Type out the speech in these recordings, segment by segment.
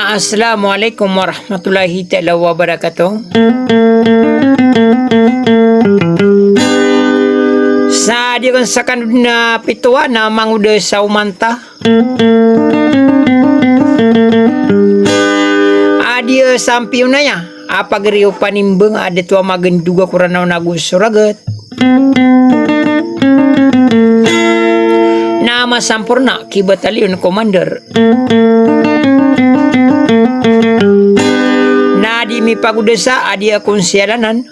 Assalamualaikum warahmatullahi taala wabarakatuh. Sa dia kan sakan na pituan na manguda sa umanta. Adia sampiu na ya. Apa geriu panimbeng ada tua magenduga kurana nagus suragat. Nama sampurna ki batalion commander. Nadi mi pagudesa adia konsialanan.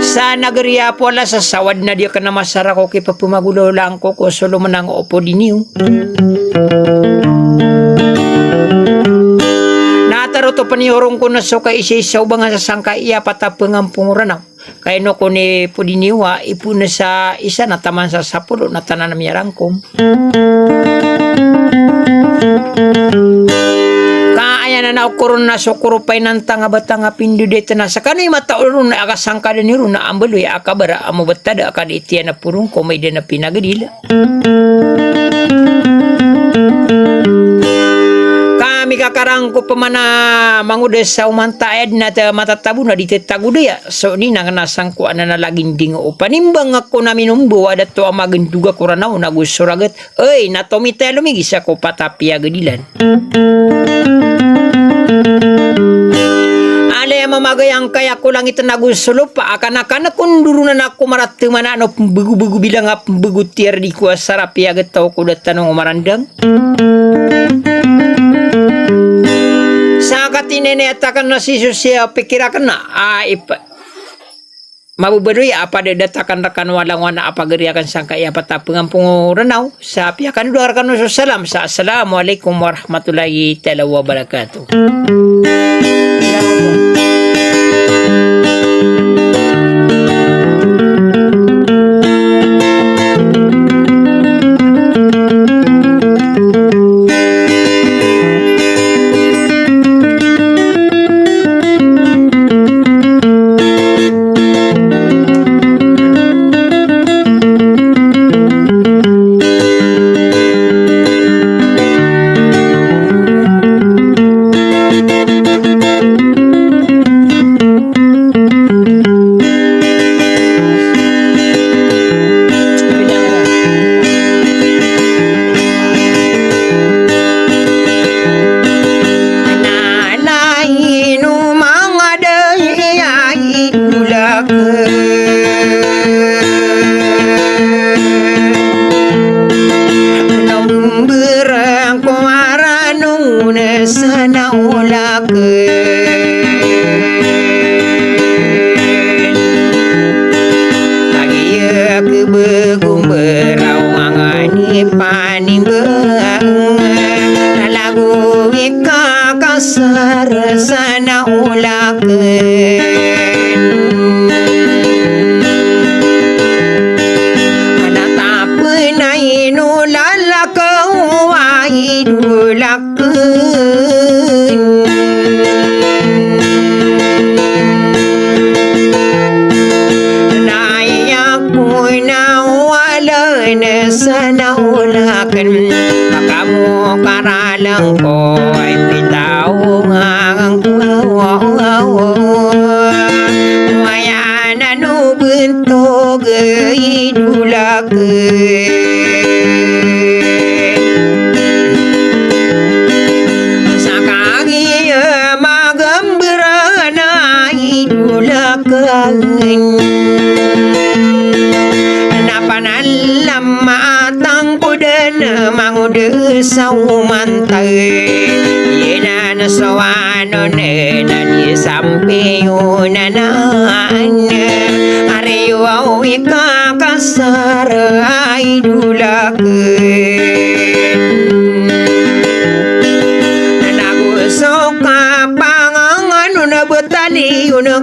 Sa nagari apola sa sawad na dia kena masarako ki papumagulo lang ko solo menang opo diniu. Nataro to panihorong ko na so ka isa-isaw ba nga sa sangka iya patapengang punguranaw. Kaya no ko ni pudiniwa ipuna sa isa na taman sa sapulo na tanan na miyarangkom. Kaaya na naukuron na sukuro pa'y nantang batang pindu dito na sa kanay mataulun na akasangka na niru na ambaloy akabara amo batada akad itiya na purong ko may na pinagadila. Kami kakarang ko pamana mangudes sa umantayad na matatabu na dito tagudaya. So ni nanganasang ko na nalaging dingo. Panimbang ako na minumbo ada to amagenduga kuranaw na gusuragat. Ay natomita lumigis ako patapia gadilan. Alay mamagayang kaya ko lang ito nagusulo pa. Akan-akan kunduro na ako maratuman ano bugu-bugu bilang bugu tiar di kuwa sarap yagat tau ko datanong umarandang. Sa katinene atakan na si Susia pikirakan na mabubadoy apa datakan rekan walang wana apa geriakan sangka iya patapengang punguranaw sa piakan duarkan nusul salam sa assalamualaikum warahmatullahi taala wabarakatuh.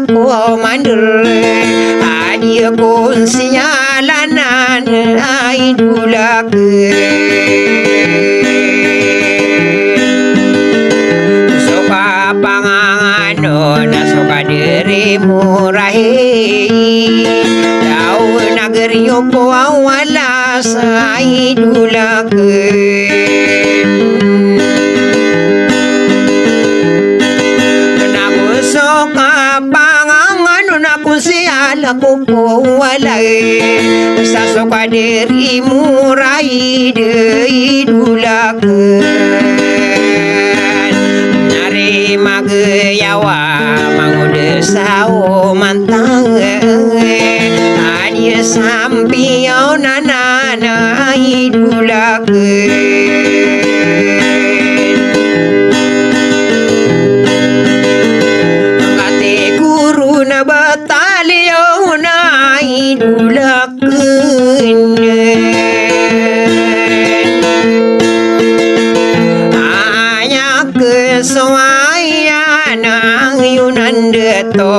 Commander adia kon sinyalanan ay dulak soka pangangano na soka diri murahi daw nagriyo po awala sa idulak dari murai deui dulakeun nari mageyawa mangude sao mantang adia sampiau nanana idulakeun kate guru na batalyo na idulakeun aya kesoayan yunan deto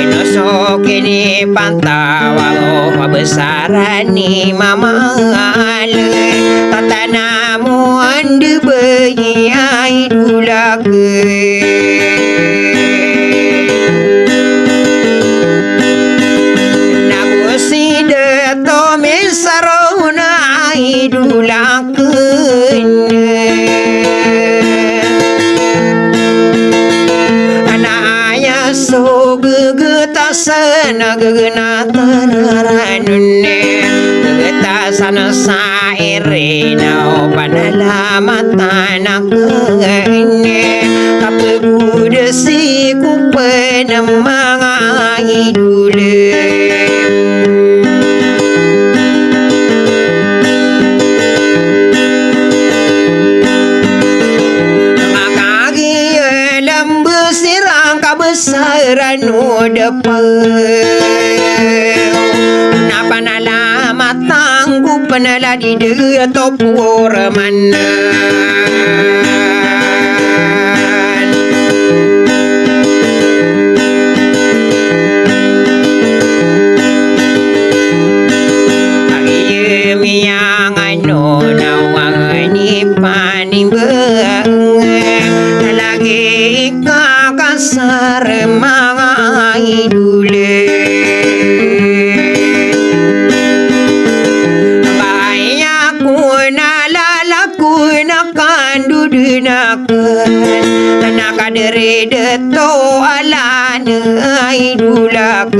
enoso kini pantawa pabesaran ni mamal tatanamu ande bayi idulakeun nabusi deto mesarona idulakeun anaya so gegetasan gegenatan ranune gegetasan sairena panalamatan keune kapegudesi ku penemang idule besaran depan napa nala tanggup penala di deto purmanan agie miang ano nawang ni panimbang lagi kasar mga idule Baya ko nalalaku na kandudunakan nakadere deto alan idulakan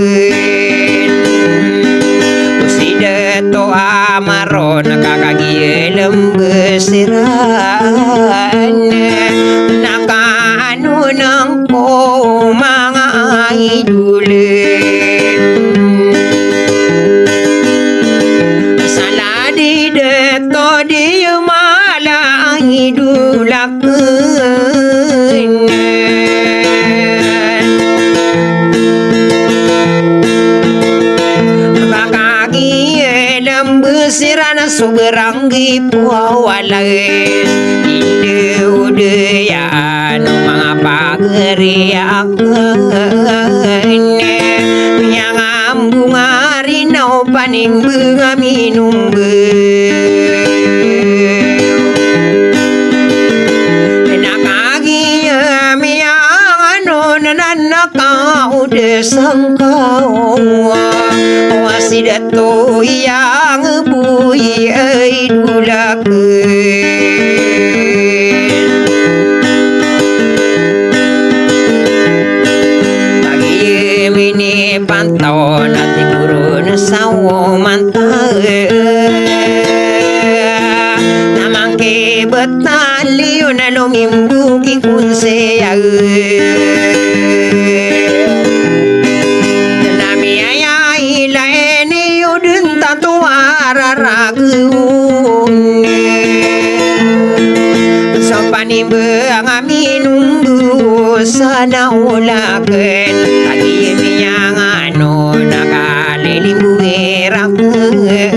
Usi deto amaro nakakagilem besiran nakaano nang ko mga idule saladi deto di mala idulakeun kakagi lembesiran suberanggi puawalai inde udayan mga pageriakeun yang ambung arinaw paning bunga minum nakagi miang ano nanakau desangkau wasidato yang bui idulakeun pagi mini pantau nanti guru sawo mantae namangke betali unalong imbuki kunse nami ayai laeni udun tatu araragung sopani beang minunggu sana ulaken lagi miang ano nakalilimbu erakeun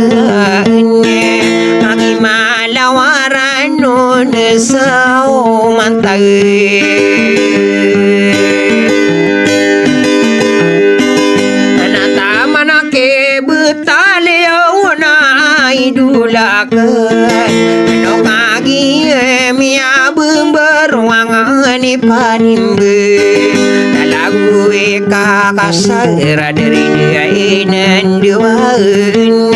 magi malawaran non sao mantae manake betale una idulakeun no kagi mia beruang ni panimbe dalagu eka kasara dari dia inan duaun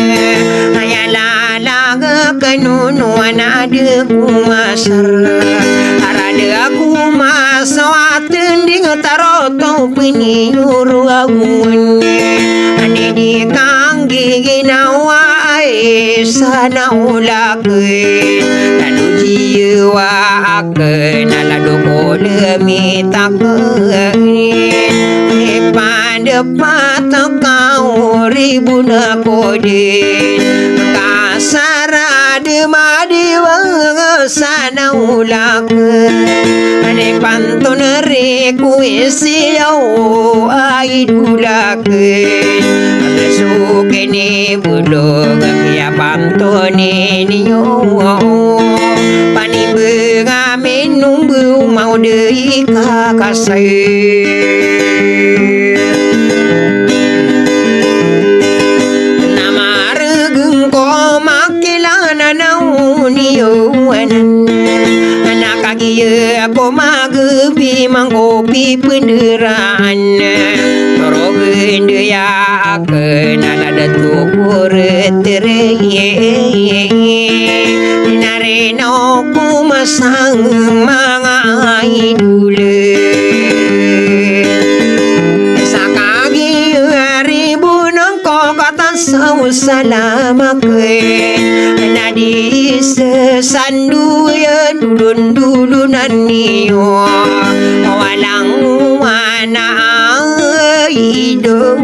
ayala laga kenunuan ada kumasar arada aku masawatun ding taroto piniuru agun ane di kanggi ginawa sana ulakeun lalu jiwa akeun alado ko lemitakeun pada mata kau ribuna kodin kasara demadiwa sana ulakeun ane pantun reku isiau aidulakeun sukene bulog ya pantone niyo panimbeung amin nunggu mau deui kakaseu nama regeung ko makilana nauniyo anak kagieu ko magebi mangkopi penderaan torogeun deya akeun alada tukur tereye nareno ku masang mangai dule sakagi ribu nangko kata sau salamakeun nadi sesandu ya dulun-dulunan niyo walang wana hidup